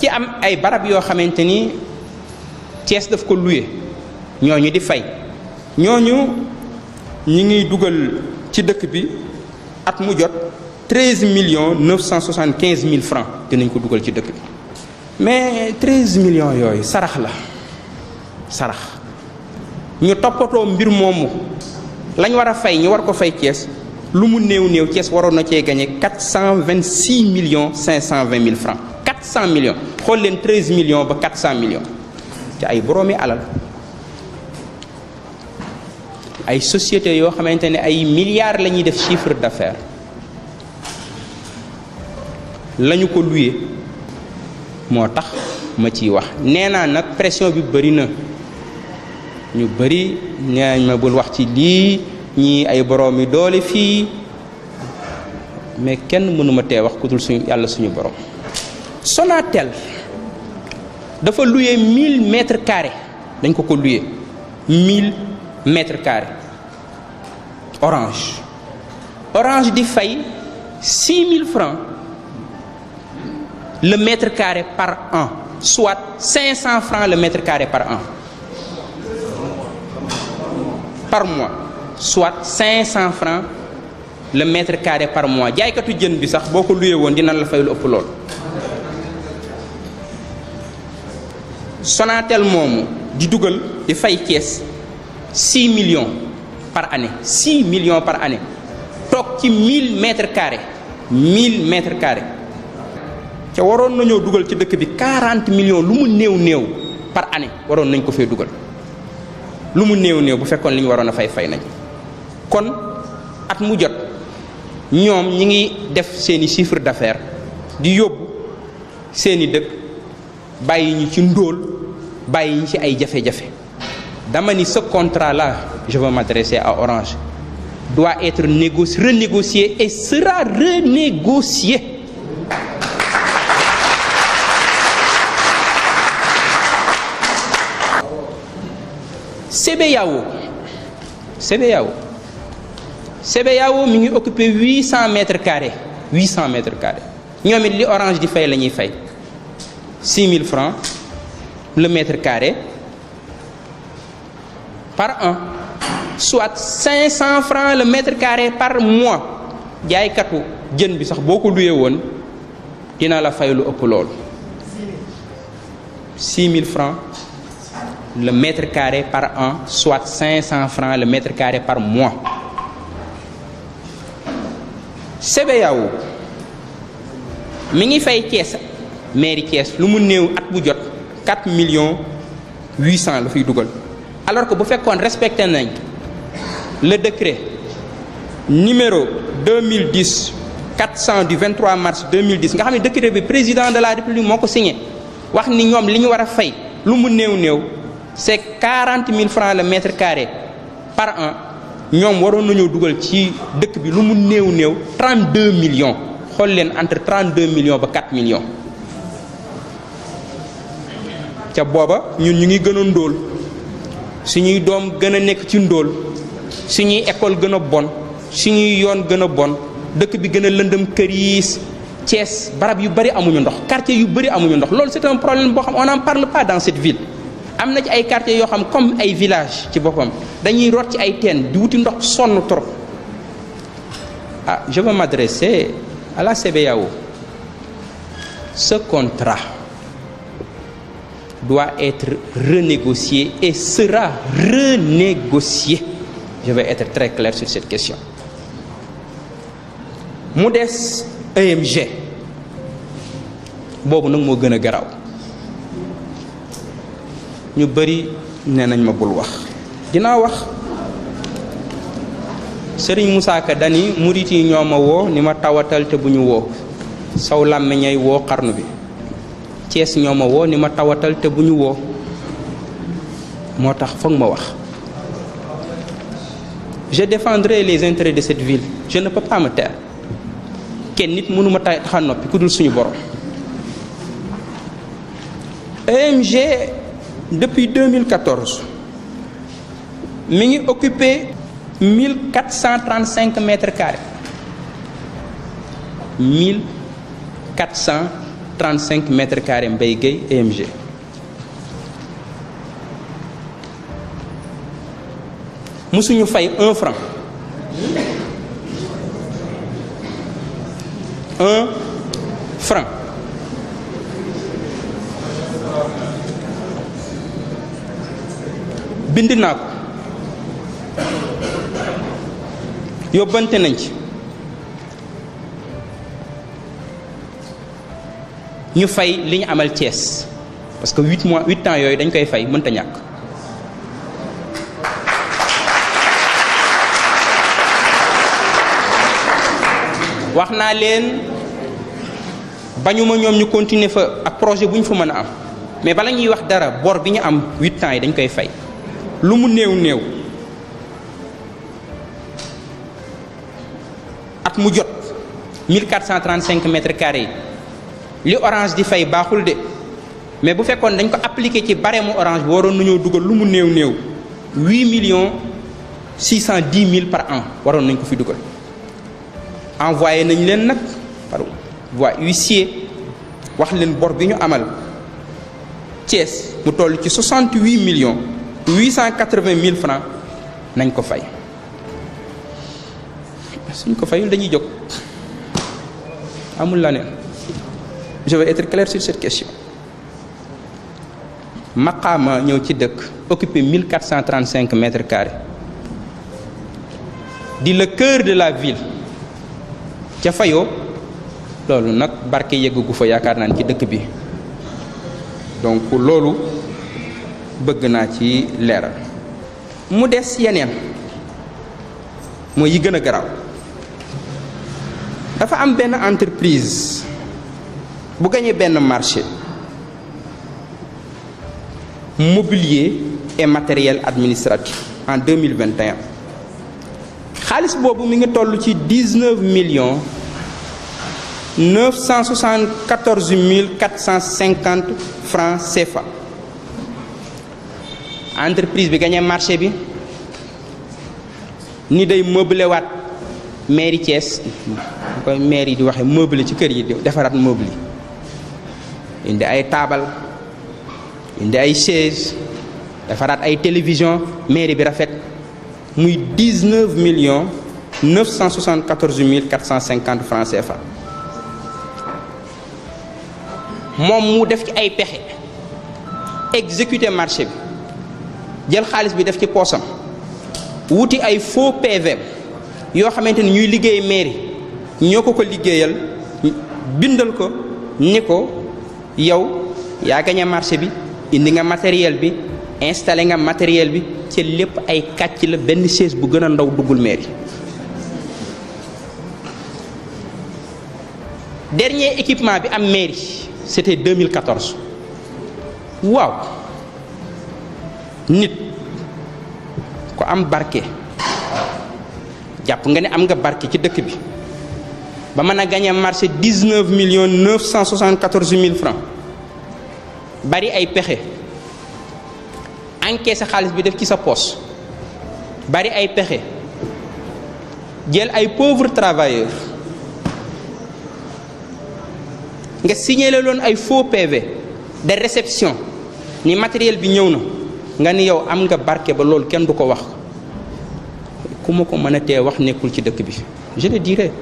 ci am ay barab yoo xamante ni Thiès daf ko loué ñooñu di fay ñooñu ñi ngi dugal ci dëkk bi at mu jot 13 975 000 francs dinañ ko dugal ci dëkk bi mais 13 millions yooyu sarax la sarax ñu toppatoo mbir moomu lañ war a fay ñu war ko fay Thiès lu mu néew néew Thiès waroon na cee gagné 426 millions 520 000 francs 400 millions xool leen 13 millions ba 400 millions ci ay boroomi alal ay sociétés yoo xamante ne ay milliards la ñuy def chiffre d'affaires lañu ko loué moo tax ma ciy wax nee naa nag pression bi bëri na ñu bëri nee ma bul wax ci lii ñii ay boroomi doole fii mais kenn mënuma tee wax ku dul suñu yàlla suñu borom. Sonatel dafa loué 1000 mètres carrés dañ ko loué 1000 mètres carrés Orange di fay 6000 francs le mètre carré par an soit 500 francs le mètre carré par an par mois soit 500 francs le mètre carré par mois jaaykatu jën bi sax boo ko loué woon dina la fay lu ëpp lool. Sonatel moomu di dugal di fay Thiès 6 millions par année 6 millions par année toog ci 1000 mètres carrés 1000 mètres carrés ca waroon nañoo dugal ci dëkk bi 40 millions lu mu néew néew par année waroon nañ ko fee dugal lu mu néew néew bu fekkoon li ñu waroon a fay nañ kon at mu jot ñoom ñi ngi def seeni chiffre d'affaires di yóbbu seeni dëkk bàyyi ñu ci ndóol bàyyi ñu ci ay jafe-jafe dama ni ce contrat là je veux m'adresser à Orange doit être renégocié et sera renégocié. CBAO mi ngi occupé 800 mètres carrés ñoom it li Orange di fay la ñuy fay 6000 francs le mètre carré par an soit 500 francs le mètre carré par mois jaaykatu jën bi sax boo ko luyee woon dina la fay lu ëpp loolu 6000 francs le mètre carré par an soit 500 francs le mètre carré par mois. CBAO mi ngi fay Thiès mairie Thiès lu mu néew at bu jot 4 millions 800 la fiy dugal alors que bu fekkoon respecté nañ le décret numéro 2010 400 du 23 mars 2010 nga xam ne décret bi président de la République moo ko signé wax ni ñoom li ñu war a fay lu mu néew néew c'est 40 000 francs le mètre carré par an ñoom waroon nañoo dugal ci dëkk bi lu mu néew néew 32 millions xool leen entre 32 millions ba 4 millions ca booba ñun ñu ngi gën a ndóol suñuy doom gën a nekk ci ndóol suñuy école gën a bon suñuy yoon gën a bon dëkk bi gën a lëndëm këriis Thiès barab yu bari amuñu ndox quartier yu bari amuñu ndox loolu c'est un problème boo xam on n'en parle pas dans cette ville. am na ci ay quartiers yoo xam comme ay village ci boppam dañuy root ci ay teen di wuti ndox sonn trop je veux m'adresser à la CBAO. Ce contrat doit être renégocié et sera renégocié. Je vais être très clair sur cette question. mu des EMG boobu nag moo gën a garaaw ñu bëri nee nañ ma bul wax dinaa wax Serigne Moussa Ka dani murit yi ñoo ma woo ni ma tawatal te bu ñu woo saw làmmiñay woo xarnu bi Thiès ñoo ma woo ni ma tawatal te bu ñu woo moo tax foog ma wax. Je défendrai les intérêts de cette ville je ne peux pas me taire kenn nit mënu ma taxa noppi ku dul suñu borom. EMG depuis 2014 mi ngi occupé 1435 mètres carrés 1435 35 mètres carrés Mbaye Gueye EMG. musuñu fay 1 franc 1 franc. bind naa ko yóbbante nañ ci ñu fay li ñu amal Thiès parce que 8 ans yooyu dañ koy fay mënta ñàkk. wax naa leen bañuma ñoom ñu continuer fa ak projet bu ñu fa mën a am mais bala ñuy wax dara bor bi ñu am 8 ans yi dañ koy fay lu mu néew néew at mu jot 1435 mètres carrés yi li Orange di fay baaxul de mais bu fekkoon dañ ko appliqué ci barème Orange bi waroon nañoo dugal lu mu néew néew 8 610 000 par an waroon nañ ko fi dugal. envoyé nañ leen nag par voie huissier wax leen bor bi ñu amal Thiès mu toll ci 68 880 000 francs nañ ko fay suñ ko fayul dañuy jóg amul la neen. Je vais être clair sur cette question. Maqaama ñëw ci dëkk occupé 1435 mètres carrés di le cœur de la ville ca fayoo loolu nag barke yeggu fa yaakaar naa ci dëkk bi donc loolu bëgg naa ci leeral. mu des yeneen mooy yi gën a garaaw dafa am benn entreprise bu gagné benn marché mobilier et matériel administratif en 2021 xaalis boobu mi ngi toll ci 19 974 450 francs CFA. entreprise bi gagné marché bi ni day meubler waat mairie Thiès koy mairie di waxe meubler ci kër yi di defaraat meuble yi indi ay taabal indi ay chaise defaraat ay télévision mairie bi rafet muy 19 974 450 francs CFA. moom mu def ci ay pexe exécuter marché bi jël xaalis bi def ci poosam wuti ay faux PV yoo xamante ni ñuy liggéey mairie ñoo ko liggéeyal bindal ko ni ko yow yaa gagné marché bi indi nga matériel bi installé nga matériel bi ci lépp ay kàcc la benn chaise bu gën a ndaw duggul mairie. dernier équipement bi am mairie c'était 2014 waaw nit ko am barke jàpp nga ne am nga barke ci dëkk bi ba mën a gagné marché 19 974 000 francs bari ay pexe encaissé xaalis bi def ci sa poche bari ay pexe jël ay pauvres travailleurs nga signalé loon ay faux PV de réception ni matériel bi ñëw na nga ni yow am nga barke ba loolu kenn du ko wax ku ma ko mën a tee wax nekkul ci dëkk bi. je le dirai,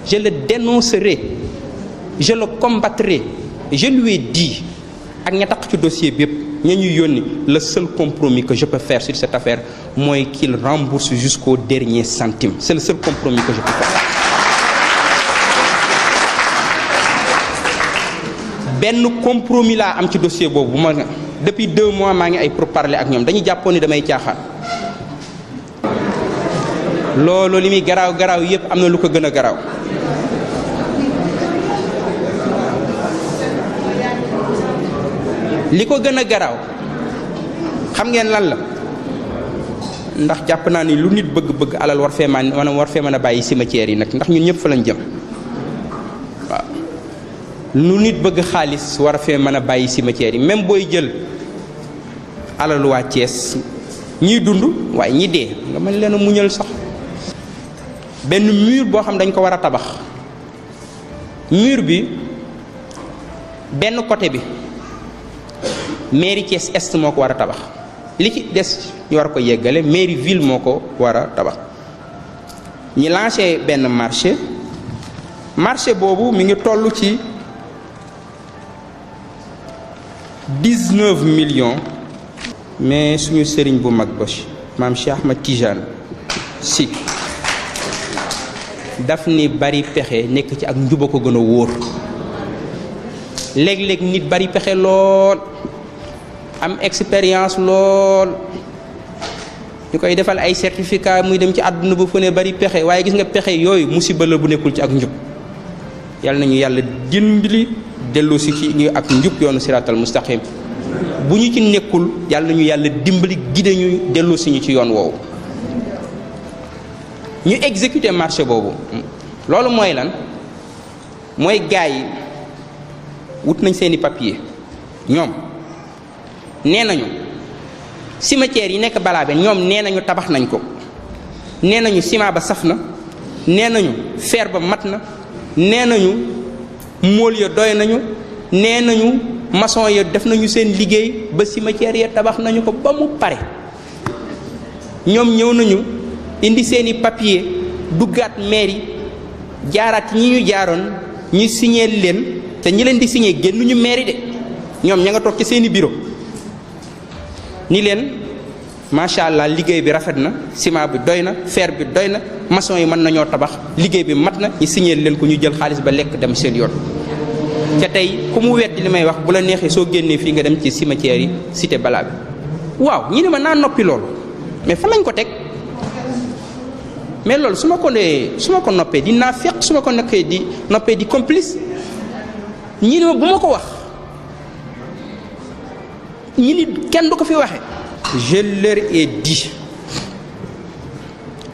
je le dénoncerai, je le combattrai. Je lui ai dit ak ña tax ci dossier bi yëpp ña ñuy yónni le seul compromis que je peux faire sur cette affaire mooy qu'il rembourse jusqu'au dernier centime. C'est le seul compromis que je peux faire. benn compromis laa am ci dossier boobu ma depuis 2 mois maa ngi ay pourparlers ak ñoom dañuy jàppoon ni damay caaxaan. loolu li muy garaaw garaaw yëpp am na lu ko gën a garaaw. li ko gën a garaaw xam ngeen lan la ndax jàpp naa ni lu nit bëgg-bëgg alal war fee mën a bàyyi cimetière yi nag ndax ñun ñëpp fa lañ jëm. lu nit bëgg xaalis war a fee mën a bàyyi cimetière yi même booy jël alalu waa Thiès ñiy dund waaye ñi dee nga mën leen a muñal sax. benn mur boo xam dañ ko war a tabax mur bi benn côté bi mairie Thiès Est moo ko war a tabax, li ci des ñu war ko yeggale mairie ville moo ko war a tabax. ñi lancé benn marché boobu mi ngi toll ci 19 millions, mais suñu sëriñ bu mag ba maam Cheikh Ahmad Tijane Sy daf ni bari pexe nekk ci ak njuba ko gën a wóor. léeg-léeg nit bari pexe lool am expérience lool ñu koy defal ay certificat muy dem ci àdduna bu fu ne bari pexe, waaye gis nga pexe yooyu musiba la bu nekkul ci ak njub. yàlla nañu yàlla dimbali delloo si ci ñu ak njub yoonu siratal mustaqim. bu ñu ci nekkul yàlla nañu yàlla dimbali gide ñu delloo si ñu ci yoon woowu. ñu exécuter marché boobu loolu mooy lan, mooy gars yi wut nañ seeni papier, ñoom nee nañu cimetière yi nekk Balabé ñoom nee nañu tabax nañ ko, nee nañu ciment ba saf na, nee nañu fer ba mat na, nee nañu mool ya doy nañu, nee nañu maçon ya def nañu seen liggéey ba cimetière ya tabax nañu ko ba mu pare. ñoom ñëw nañu indi seeni papier duggaat mairie jaaraat ñi ñu jaaroon ñu signé leen, te ñi leen di signé génnuñu mairie de, ñoom ña nga toog ci seeni bureau ni leen macha allah liggéey bi rafet na, ciment bi doy na, fer bi doy na, maçon yi mën nañoo tabax, liggéey bi mat na, ñu signé leen ko, ñu jël xaalis ba lekk dem seen yoon. te tey ku mu weddi li may wax bu la neexee soo génnee fii nga dem ci cimetière yi cité Balabé. waaw ñi ne ma naa noppi loolu, mais fan lañ ko teg? mais loolu su ma ko noppee di naafeq, su ma ko noppee di complice. ñi ne ma bu ma ko wax, ñi ni kenn du ko fi waxe. je leur ai dit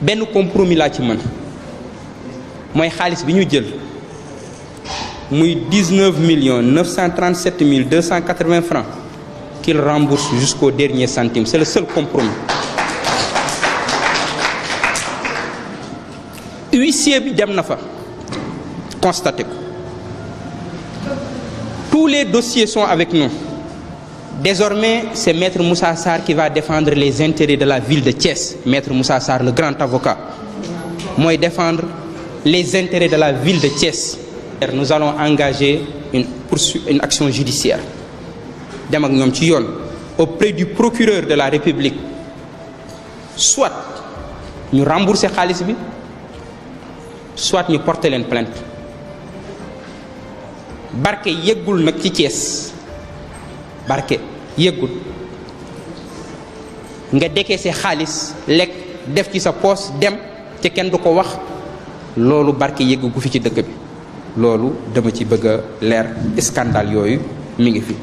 benn compromis laa ci mën, mooy xaalis bi ñu jël muy 19 937 280 francs qu'il rembourse jusqu'au dernier centime. C'est le seul compromis. Huissier bi dem na fa constaté ko. Tous les dossiers sont avec nous. Désormais, c'est Maître Moussa Sarr qui va défendre les intérêts de la ville de Thiès. Maître Moussa Sarr, le grand avocat, moi défendre les intérêts de la ville de Thiès. Nous allons engager une action judiciaire dem ak ñoom ci yoon auprès du procureur de la République, soit ñu rembourser xaalis bi, soit ñu porter leen plainte. barke yeggul nag ci Thiès, barke yeggul nga décaisser xaalis lekk def ci sa poos dem te kenn du ko wax, loolu barke yeggu gu fi ci dëkk bi. loolu dama ci bëgg a leer, scandale yooyu mi ngi fi.